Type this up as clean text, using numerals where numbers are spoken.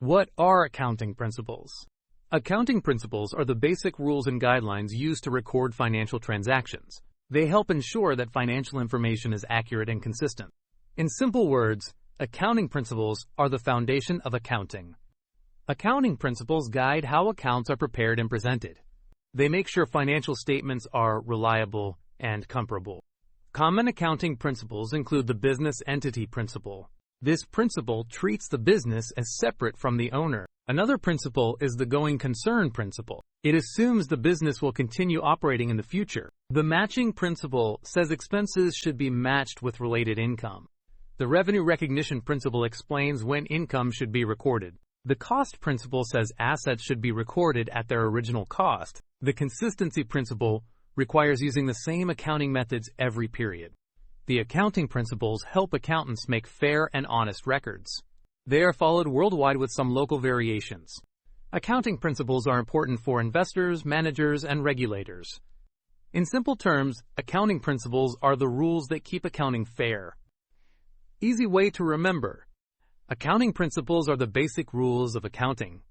What are accounting principles? Accounting principles are the basic rules and guidelines used to record financial transactions. They help ensure that financial information is accurate and consistent. In simple words, accounting principles are the foundation of accounting. Accounting principles guide how accounts are prepared and presented. They make sure financial statements are reliable and comparable. Common accounting principles include the business entity principle. This principle treats the business as separate from the owner. Another principle is the going concern principle. It assumes the business will continue operating in the future. The matching principle says expenses should be matched with related income. The revenue recognition principle explains when income should be recorded. The cost principle says assets should be recorded at their original cost. The consistency principle requires using the same accounting methods every period. The accounting principles help accountants make fair and honest records. They are followed worldwide with some local variations. Accounting principles are important for investors, managers, and regulators. In simple terms, accounting principles are the rules that keep accounting fair. Easy way to remember. Accounting principles are the basic rules of accounting.